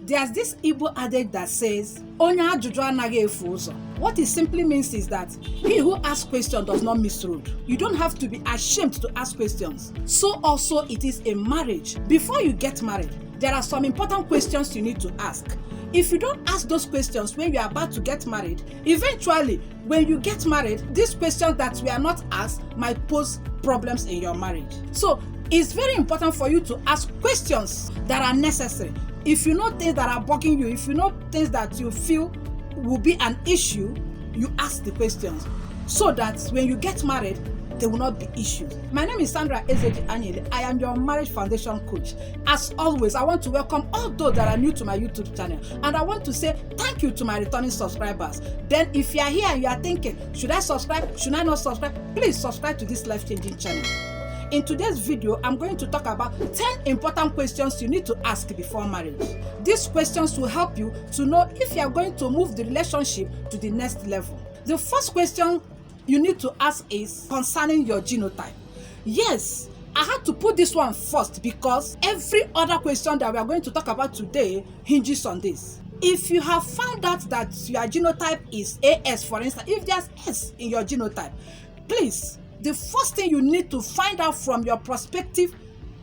There's this Igbo adage that says, "Onye ajụjụ anaghị efu ụzọ." What it simply means is that he who asks questions does not miss road. You don't have to be ashamed to ask questions. So also it is in marriage. Before you get married, there are some important questions you need to ask. If you don't ask those questions when you are about to get married, eventually, when you get married, these questions that were not asked might pose problems in your marriage. So it's very important for you to ask questions that are necessary. If you know things that are bugging you, if you know things that you feel will be an issue, you ask the questions so that when you get married, there will not be issues. My name is Sandra Ezeji Anyaele. I am your marriage foundation coach. As always, I want to welcome all those that are new to my YouTube channel, and I want to say thank you to my returning subscribers. Then if you are here and you are thinking, should I subscribe? Should I not subscribe? Please subscribe to this life-changing channel. In today's video, I'm going to talk about 10 important questions you need to ask before marriage. These questions will help you to know if you are going to move the relationship to the next level. The first question you need to ask is concerning your genotype. Yes, I had to put this one first because every other question that we are going to talk about today hinges on this. If you have found out that your genotype is AS, for instance, if there's S in your genotype, please, the first thing you need to find out from your prospective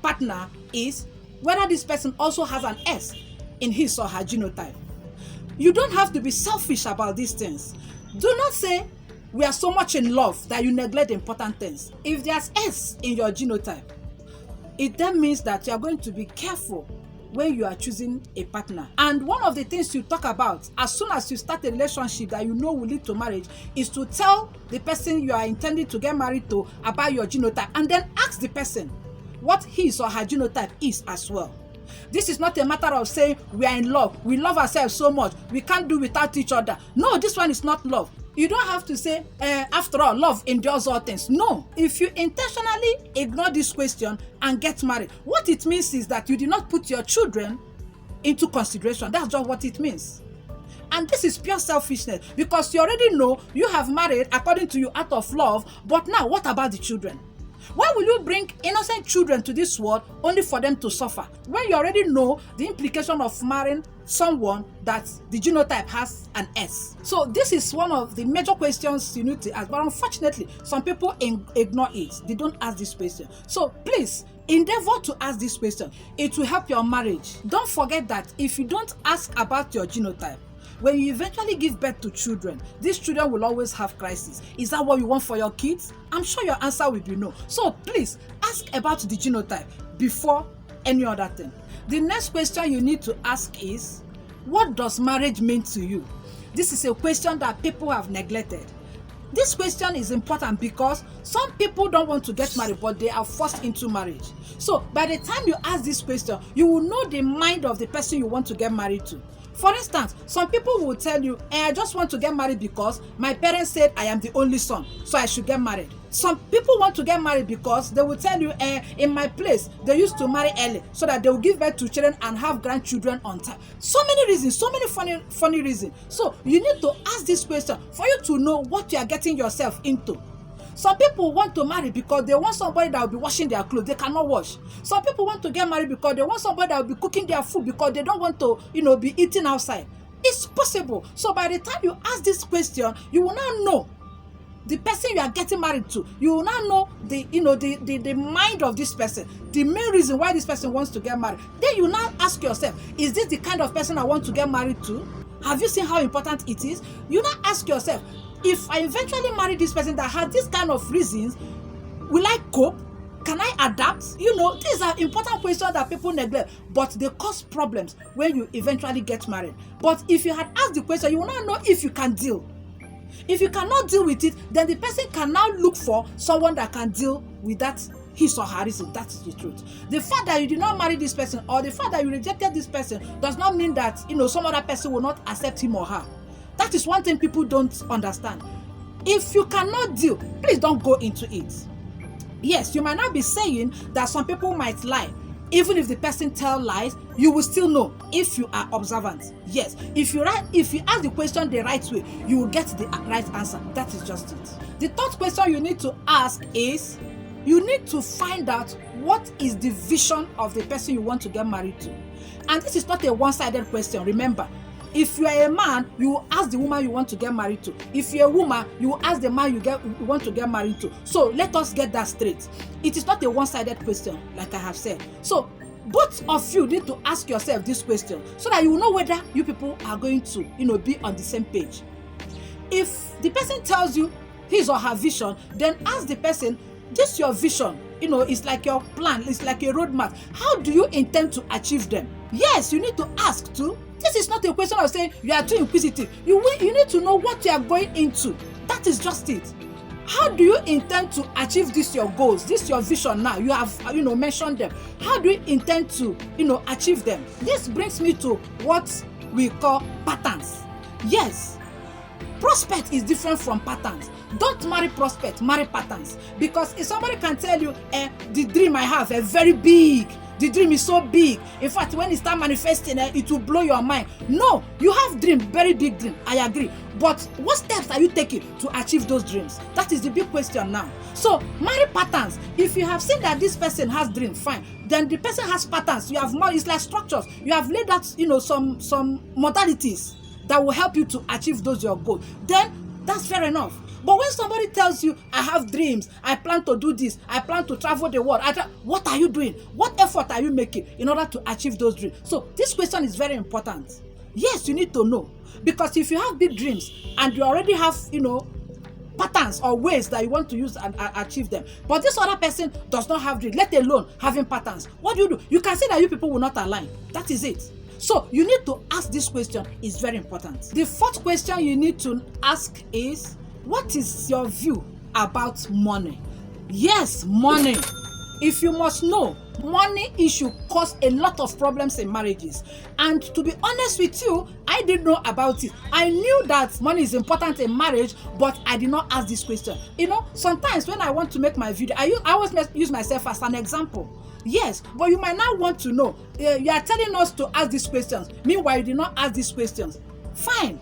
partner is whether this person also has an S in his or her genotype. You don't have to be selfish about these things. Do not say we are so much in love that you neglect important things. If there's S in your genotype, it then means that you are going to be careful when you are choosing a partner. And one of the things you talk about as soon as you start a relationship that you know will lead to marriage is to tell the person you are intending to get married to about your genotype, and then ask the person what his or her genotype is as well. This is not a matter of saying we are in love, we love ourselves so much, we can't do without each other. No, this one is not love. You don't have to say, after all, love endures all things. No. If you intentionally ignore this question and get married, what it means is that you did not put your children into consideration. That's just what it means. And this is pure selfishness because you already know you have married according to you out of love, but now what about the children? Why will you bring innocent children to this world only for them to suffer when you already know the implication of marrying someone that the genotype has an S? So this is one of the major questions you need to ask, but unfortunately some people ignore it. They don't ask this question. So please endeavor to ask this question. It will help your marriage. Don't forget that if you don't ask about your genotype, when you eventually give birth to children, these children will always have crises. Is that what you want for your kids? I'm sure your answer will be no. So please ask about the genotype before any other thing. The next question you need to ask is, what does marriage mean to you? This is a question that people have neglected. This question is important because some people don't want to get married, but they are forced into marriage. So by the time you ask this question, you will know the mind of the person you want to get married to. For instance, some people will tell you, I just want to get married because my parents said I am the only son, so I should get married. Some people want to get married because they will tell you, in my place, they used to marry early so that they will give birth to children and have grandchildren on time. So many reasons, so many funny reasons. So you need to ask this question for you to know what you are getting yourself into. Some people want to marry because they want somebody that will be washing their clothes. They cannot wash. Some people want to get married because they want somebody that will be cooking their food because they don't want to, be eating outside. It's possible. So by the time you ask this question, you will now know the person you are getting married to. You will now know the mind of this person, the main reason why this person wants to get married. Then you now ask yourself, is this the kind of person I want to get married to? Have you seen how important it is? You now ask yourself, if I eventually marry this person that has this kind of reasons, will I cope? Can I adapt? These are important questions that people neglect, but they cause problems when you eventually get married. But if you had asked the question, you will not know if you can deal. If you cannot deal with it, then the person can now look for someone that can deal with that, his or her reason. That is the truth. The fact that you did not marry this person or the fact that you rejected this person does not mean that some other person will not accept him or her. That is one thing people don't understand. If you cannot deal, please don't go into it. Yes, you might not be saying that some people might lie. Even if the person tells lies, you will still know if you are observant. Yes, if you ask the question the right way, you will get the right answer. That is just it. The third question you need to ask is, you need to find out what is the vision of the person you want to get married to. And this is not a one-sided question. Remember, if you are a man, you will ask the woman you want to get married to. If you're a woman, you will ask the man you want to get married to. So let us get that straight. It is not a one-sided question, like I have said. So both of you need to ask yourself this question so that you will know whether you people are going to, be on the same page. If the person tells you his or her vision, then ask the person, this your vision, it's like your plan, it's like a roadmap. How do you intend to achieve them? Yes, you need to ask too. This is not a question of saying you are too inquisitive. You need to know what you are going into. That is just it. How do you intend to achieve this your goals, this your vision now? You have mentioned them. How do you intend to achieve them? This brings me to what we call patterns. Yes, prospect is different from patterns. Don't marry prospect, marry patterns. Because if somebody can tell you, the dream I have is very big. The dream is so big. In fact, when it starts manifesting, it will blow your mind. No, you have dream, very big dream. I agree. But what steps are you taking to achieve those dreams? That is the big question now. So, marry patterns. If you have seen that this person has dream, fine. Then the person has patterns. You have more. It's like structures. You have laid out, some modalities that will help you to achieve those your goals. Then that's fair enough. But when somebody tells you, I have dreams, I plan to do this, I plan to travel the world, what are you doing? What effort are you making in order to achieve those dreams? So this question is very important. Yes, you need to know. Because if you have big dreams and you already have, patterns or ways that you want to use and achieve them, but this other person does not have dreams, let alone having patterns, what do? You can see that you people will not align. That is it. So you need to ask this question. It's very important. The fourth question you need to ask is, what is your view about money? Yes, money. If you must know, money issue cause a lot of problems in marriages. And to be honest with you, I didn't know about it. I knew that money is important in marriage, but I did not ask this question. Sometimes when I want to make my video, I always use myself as an example. Yes, but you might not want to know. You are telling us to ask these questions. Meanwhile, you did not ask these questions. Fine.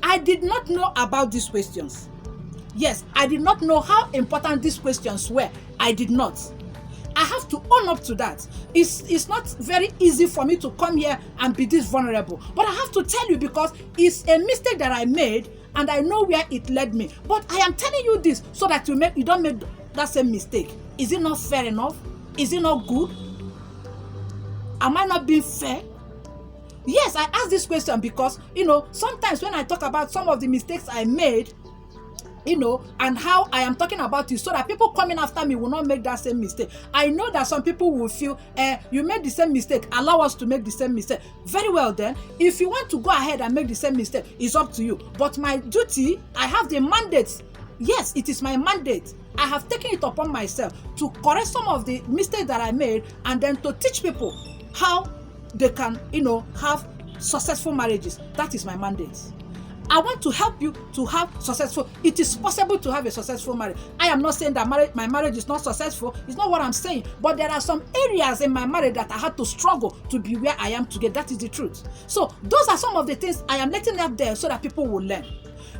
I did not know about these questions. Yes, I did not know how important these questions were. I did not. I have to own up to that. It's not very easy for me to come here and be this vulnerable. But I have to tell you because it's a mistake that I made and I know where it led me. But I am telling you this so that you don't make that same mistake. Is it not fair enough? Is it not good? Am I not being fair? Yes, I ask this question because, sometimes when I talk about some of the mistakes I made, and how I am talking about it so that people coming after me will not make that same mistake. I know that some people will feel, you made the same mistake, allow us to make the same mistake. Very well then, if you want to go ahead and make the same mistake, it's up to you. But my duty, I have the mandate. Yes, it is my mandate. I have taken it upon myself to correct some of the mistakes that I made and then to teach people how they can, have successful marriages. That is my mandate. I want to help you to have successful. It is possible to have a successful marriage. I am not saying that my marriage is not successful. It's not what I'm saying. But there are some areas in my marriage that I had to struggle to be where I am today. That is the truth. So those are some of the things I am letting out there so that people will learn.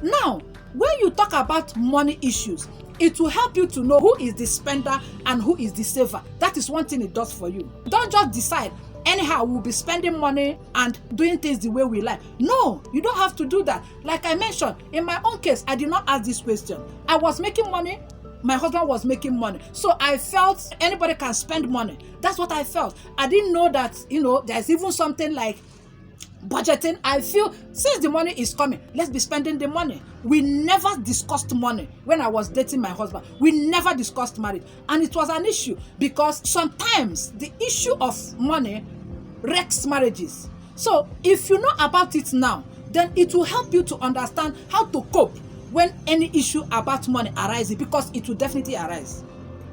Now, when you talk about money issues, it will help you to know who is the spender and who is the saver. That is one thing it does for you. Don't just decide, anyhow, we'll be spending money and doing things the way we like. No, you don't have to do that. Like I mentioned, in my own case, I did not ask this question. I was making money. My husband was making money. So I felt anybody can spend money. That's what I felt. I didn't know that, there's even something like budgeting. I feel since the money is coming, let's be spending the money. We never discussed money when I was dating my husband. We never discussed marriage. And it was an issue because sometimes the issue of money wrecks marriages. So if you know about it now, then it will help you to understand how to cope when any issue about money arises, because it will definitely arise.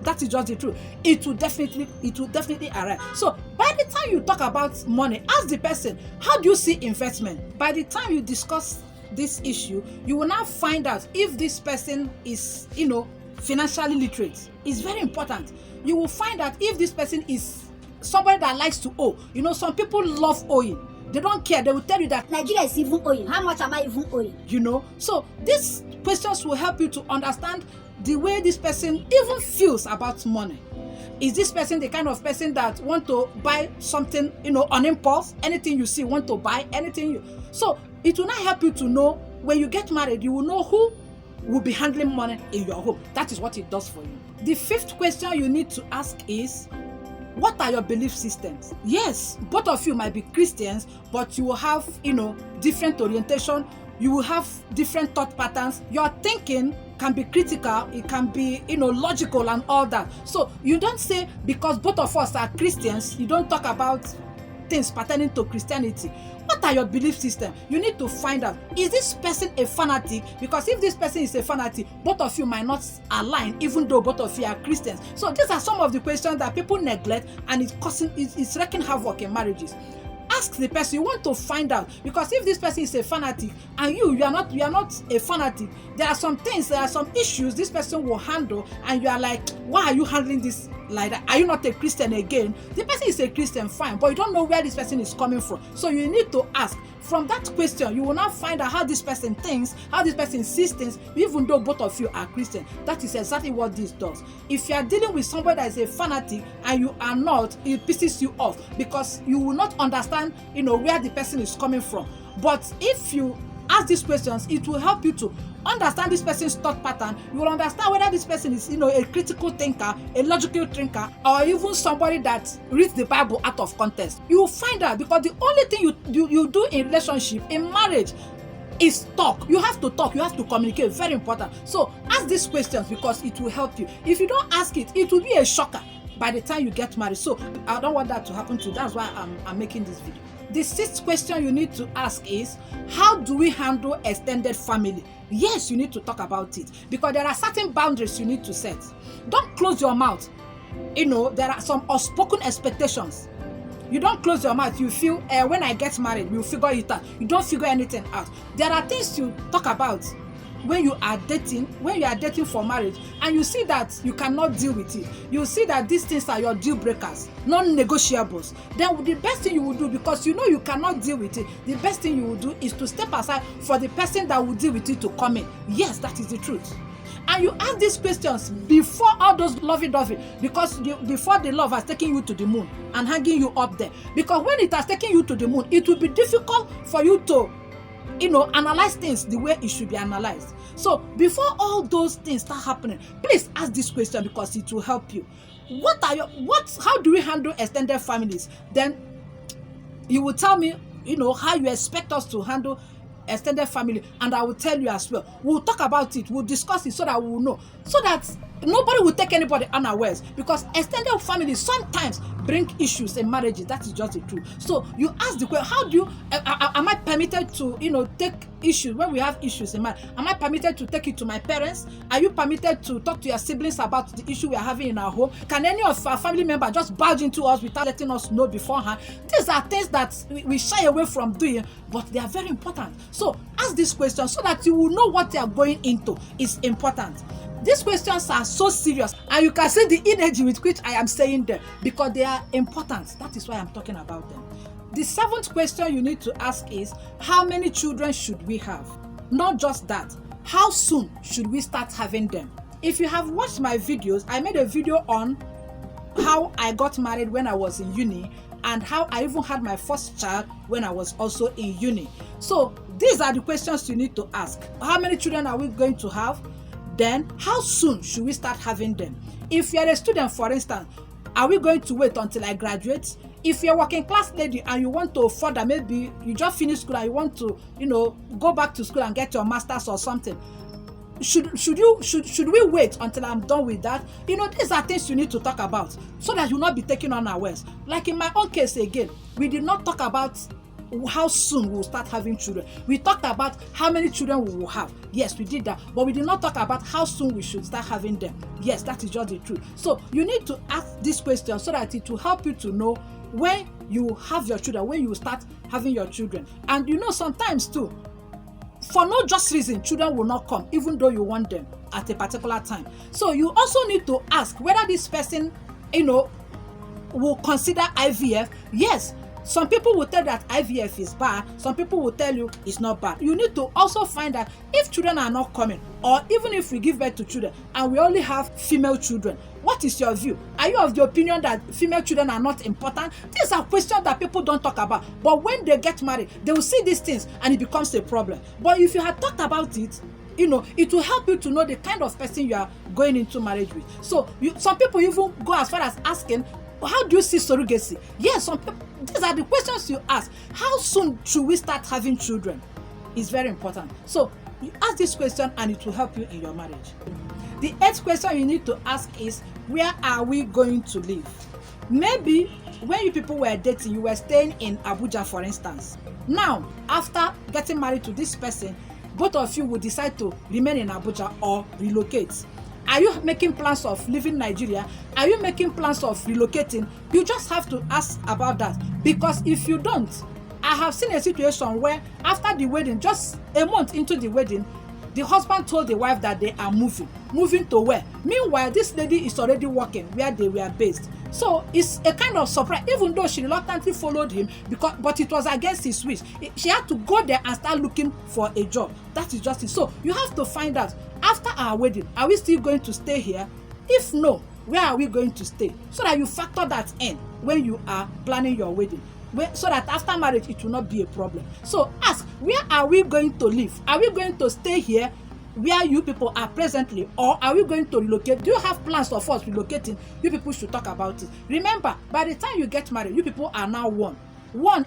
That is just the truth. It will definitely arise. So by the time you talk about money, ask the person, how do you see investment? By the time you discuss this issue, you will now find out if this person is, financially literate. It's very important. You will find out if this person is somebody that likes to owe. Some people love owing. They don't care. They will tell you that Nigeria is even owing. How much am I even owing? So these questions will help you to understand the way this person even feels about money. Is this person the kind of person that want to buy something, on impulse? Anything you see, want to buy anything. So it will not help you to know when you get married, you will know who will be handling money in your home. That is what it does for you. The fifth question you need to ask is, what are your belief systems? Yes, both of you might be Christians, but you will have, different orientation. You will have different thought patterns. Your thinking can be critical, it can be, logical and all that. So you don't say because both of us are Christians, you don't talk about things pertaining to Christianity. What are your belief systems? You need to find out, is this person a fanatic? Because if this person is a fanatic, both of you might not align, even though both of you are Christians. So these are some of the questions that people neglect, and it's wreaking havoc in marriages. Ask the person, you want to find out, because if this person is a fanatic and you are not a fanatic, there are some issues this person will handle, and you are like, why are you handling this like that? Are you not a Christian again? The person is a Christian, fine, but you don't know where this person is coming from. So you need to ask. From that question, you will now find out how this person thinks, how this person sees things, even though both of you are Christian. That is exactly what this does. If you are dealing with somebody that is a fanatic and you are not, it pisses you off, because you will not understand, where the person is coming from. But if you ask these questions, it will help you to understand this person's thought pattern. You will understand whether this person is, a critical thinker, a logical thinker, or even somebody that reads the Bible out of context. You will find out, because the only thing you do in relationship, in marriage, is talk. You have to talk, you have to communicate. Very important. So ask these questions, because it will help you. If you don't ask it, it will be a shocker by the time you get married. So I don't want that to happen to you. That's why I'm making this video. The sixth question you need to ask is, how do we handle extended family? Yes, you need to talk about it, because there are certain boundaries you need to set. Don't close your mouth. There are some unspoken expectations. You don't close your mouth. You feel, when I get married, we'll figure it out. You don't figure anything out. There are things you talk about when you are dating for marriage, and you see that you cannot deal with it. You see that these things are your deal breakers, non-negotiables. Then the best thing you will do, because you cannot deal with it, the best thing you will do is to step aside for the person that will deal with it to come in. Yes, that is the truth. And you ask these questions before all those lovey-dovey, because before the love has taken you to the moon and hanging you up there. Because when it has taken you to the moon, it will be difficult for you to analyze things the way it should be analyzed. So before all those things start happening, please ask this question, because it will help you. How do we handle extended families? Then you will tell me, how you expect us to handle extended family, and I will tell you as well. We'll talk about it, we'll discuss it, so that we will know, so that nobody will take anybody unawares, because extended families sometimes bring issues in marriages. That is just the truth. So you ask the question, how do you am I permitted to take issues when we have issues in marriage? Am I permitted to take it to my parents? Are you permitted to talk to your siblings about the issue we are having in our home? Can any of our family members just barge into us without letting us know beforehand? These are things that we shy away from doing, but they are very important. So ask these questions so that you will know what you are going into. Is important. These questions are so serious, and you can see the energy with which I am saying them, because they are important. That is why I'm talking about them. The seventh question you need to ask is, how many children should we have? Not just that, how soon should we start having them? If you have watched my videos, I made a video on how I got married when I was in uni, and how I even had my first child when I was also in uni. So these are the questions you need to ask. How many children are we going to have? Then, how soon should we start having them? If you're a student, for instance, are we going to wait until I graduate? If you're a working class lady and you want to further, maybe you just finished school and you want to, go back to school and get your master's or something, should we wait until I'm done with that? These are things you need to talk about, so that you'll not be taken unawares. Like in my own case again, we did not talk about how soon we'll start having children. We talked about how many children we will have. Yes, we did that, but we did not talk about how soon we should start having them. Yes, that is just the truth. So you need to ask this question, so that it will help you to know when you have your children, when you start having your children. And sometimes too, for no just reason, children will not come, even though you want them at a particular time. So you also need to ask whether this person, will consider IVF. Yes, Some people will tell you that IVF is bad. Some people will tell you it's not bad. You need to also find out if children are not coming, or even if we give birth to children and we only have female children, what is your view? Are you of the opinion that female children are not important? These are questions that people don't talk about. But when they get married, they will see these things and it becomes a problem. But if you had talked about it, it will help you to know the kind of person you are going into marriage with. So some people even go as far as asking, how do you see surrogacy? Yes, some people, these are the questions you ask. How soon should we start having children? It's very important. So you ask this question and it will help you in your marriage. The 8th question you need to ask is, where are we going to live? Maybe when you people were dating, you were staying in Abuja, for instance. Now, after getting married to this person, both of you will decide to remain in Abuja or relocate. Are you making plans of leaving Nigeria? Are you making plans of relocating? You just have to ask about that, because if you don't, I have seen a situation where after the wedding, just a month into the wedding, the husband told the wife that they are moving to where? Meanwhile, this lady is already working where they were based. So it's a kind of surprise, even though she reluctantly followed him, but it was against his wish. She had to go there and start looking for a job. That is justice. So you have to find out, after our wedding, are we still going to stay here? If no, where are we going to stay? So that you factor that in when you are planning your wedding, so that after marriage it will not be a problem. So ask, where are we going to live? Are we going to stay here where you people are presently, or are we going to relocate? Do you have plans of us relocating? You people should talk about it. Remember, by the time you get married, you people are now one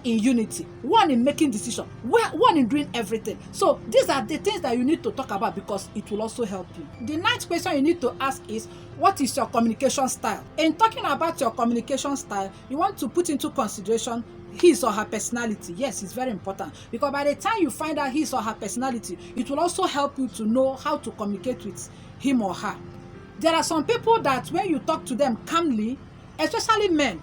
in unity, one in making decisions, one in doing everything. So these are the things that you need to talk about, because it will also help you. The 9th question you need to ask is, what is your communication style? In talking about your communication style, you want to put into consideration his or her personality. Yes, it's very important, because by the time you find out his or her personality, it will also help you to know how to communicate with him or her. There are some people that when you talk to them calmly, especially men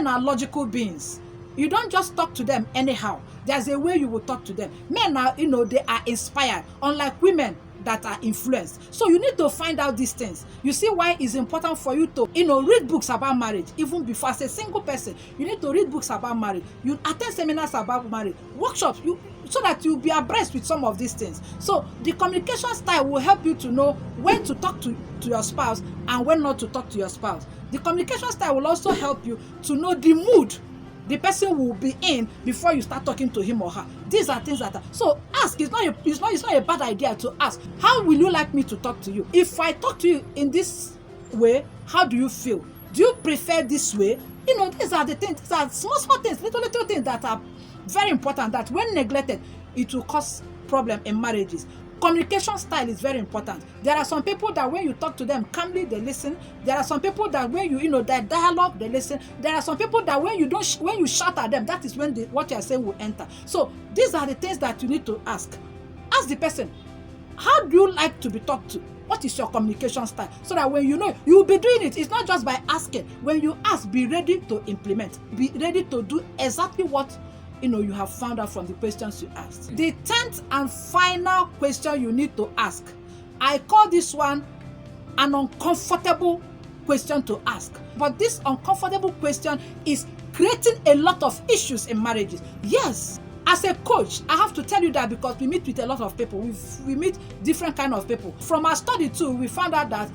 are logical beings. You don't just talk to them anyhow. There's a way you will talk to them. Men are, they are inspired, unlike women that are influenced. So you need to find out these things. You see why it's important for you to, read books about marriage. Even before, as a single person, you need to read books about marriage. You attend seminars about marriage, workshops, so that you'll be abreast with some of these things. So the communication style will help you to know when to talk to your spouse and when not to talk to your spouse. The communication style will also help you to know the mood the person will be in before you start talking to him or her. These are things that are, so ask. It's not a bad idea to ask, how will you like me to talk to you? If I talk to you in this way, how do you feel? Do you prefer this way? These are the things. These are small things, little things that are very important, that when neglected, it will cause problem in marriages. Communication style is very important. There are some people that when you talk to them calmly, they listen. There are some people that when you that dialogue, they listen. There are some people that when you shout at them, that is when what you are saying will enter. So these are the things that you need to ask. Ask the person, how do you like to be talked to? What is your communication style? So that when you will be doing it. It's not just by asking. When you ask, be ready to implement. Be ready to do exactly what you have found out from the questions you asked. The 10th and final question you need to ask, I call this one an uncomfortable question to ask. But this uncomfortable question is creating a lot of issues in marriages. Yes, as a coach, I have to tell you that, because we meet with a lot of people. We meet different kind of people. From our study too, we found out that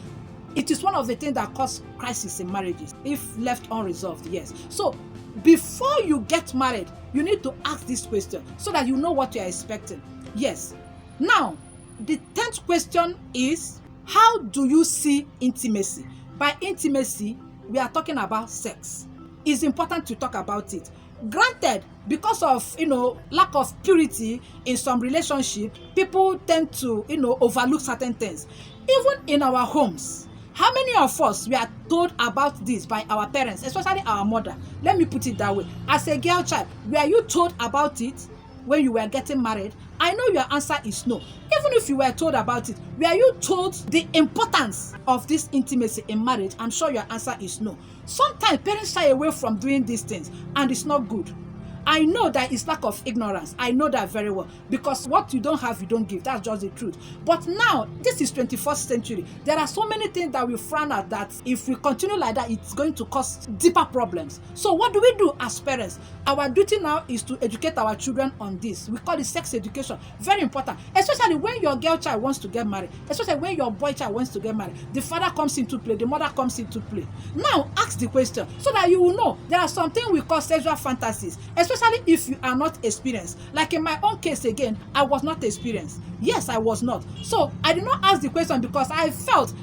it is one of the things that cause crisis in marriages if left unresolved. Yes. So before you get married, you need to ask this question so that you know what you are expecting. Yes. Now, the 10th question is, how do you see intimacy? By intimacy, we are talking about sex. It's important to talk about it. Granted, because of lack of purity in some relationship, people tend to overlook certain things. Even in our homes, how many of us we are told about this by our parents, especially our mother? Let me put it that way. As a girl child, were you told about it when you were getting married? I know your answer is no. Even if you were told about it, were you told the importance of this intimacy in marriage? I'm sure your answer is no. Sometimes parents shy away from doing these things, and it's not good. I know that it's lack of ignorance. I know that very well, because what you don't have, you don't give. That's just the truth. But now, this is 21st century. There are so many things that we frown at that if we continue like that, it's going to cause deeper problems. So what do we do as parents? Our duty now is to educate our children on this. We call it sex education. Very important. Especially when your girl child wants to get married. Especially when your boy child wants to get married. The father comes into play. The mother comes into play. Now, ask the question so that you will know there are something we call sexual fantasies, especially if you are not experienced. Like in my own case again, I was not experienced. Yes, I was not. So I did not ask the question because I felt,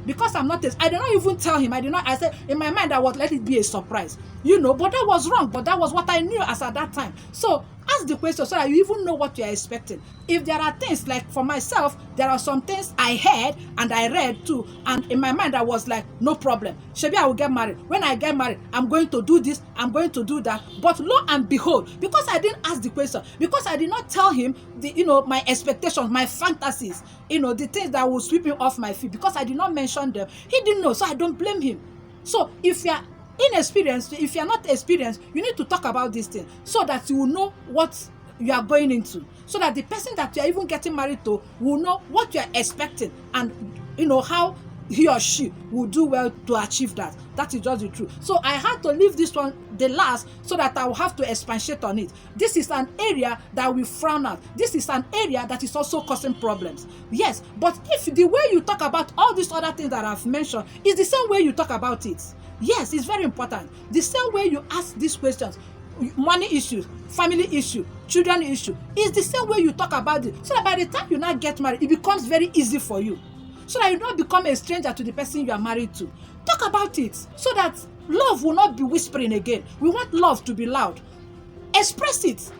because I'm not, I did not even tell him. I said, in my mind, I would let it be a surprise. But that was wrong. But that was what I knew as at that time. So ask the question so that you even know what you are expecting. If there are things, like for myself, there are some things I heard and I read too, and in my mind I was like, no problem. Shebi, I will get married. When I get married, I'm going to do this, I'm going to do that. But lo and behold, because I didn't ask the question, because I did not tell him my expectations, my fantasies, the things that will sweep him off my feet, because I did not mention them, he didn't know, so I don't blame him. So if you are inexperienced, if you are not experienced, you need to talk about this thing so that you will know what you are going into, so that the person that you are even getting married to will know what you are expecting, and how he or she will do well to achieve that. That is just the truth. So I had to leave this one the last so that I will have to expatiate on it. This is an area that we frown at. This is an area that is also causing problems. Yes, but if the way you talk about all these other things that I've mentioned is the same way you talk about it, yes, it's very important. The same way you ask these questions, money issues, family issue, children issue, is the same way you talk about it. So that by the time you now get married, it becomes very easy for you. So that you don't become a stranger to the person you are married to. Talk about it so that love will not be whispering again. We want love to be loud. Express it.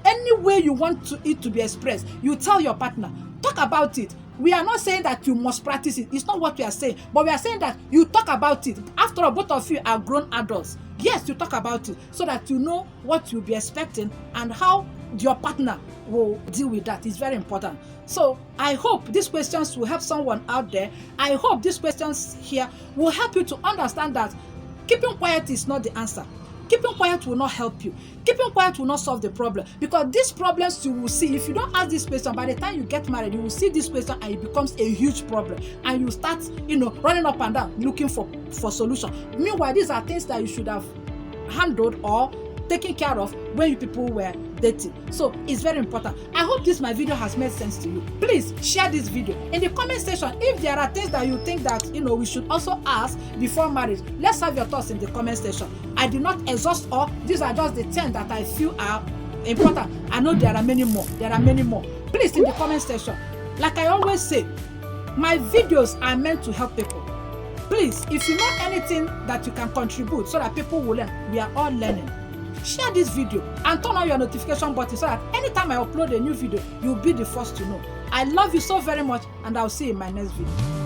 Any way you want it to be expressed, you tell your partner. Talk about it. We are not saying that you must practice it. It's not what we are saying. But we are saying that you talk about it. After all, both of you are grown adults. Yes, you talk about it so that you know what you'll be expecting and how your partner will deal with that. It's very important. So I hope these questions will help someone out there. I hope these questions here will help you to understand that keeping quiet is not the answer. Keeping quiet will not help you. Keeping quiet will not solve the problem, because these problems you will see if you don't ask this question. By the time you get married, you will see this question and it becomes a huge problem, and you start running up and down looking for solution. Meanwhile, these are things that you should have handled or taken care of when you people were dating. So it's very important. I hope my video has made sense to you. Please share this video in the comment section. If there are things that you think that we should also ask before marriage, let's have your thoughts in the comment section. I did not exhaust all. These are just the 10 that I feel are important. I know there are many more. Please, in the comment section, like I always say, my videos are meant to help people. Please, if you know anything that you can contribute so that people will learn, we are all learning. Share this video and turn on your notification button so that anytime I upload a new video, you'll be the first to know. I love you so very much, and I'll see you in my next video.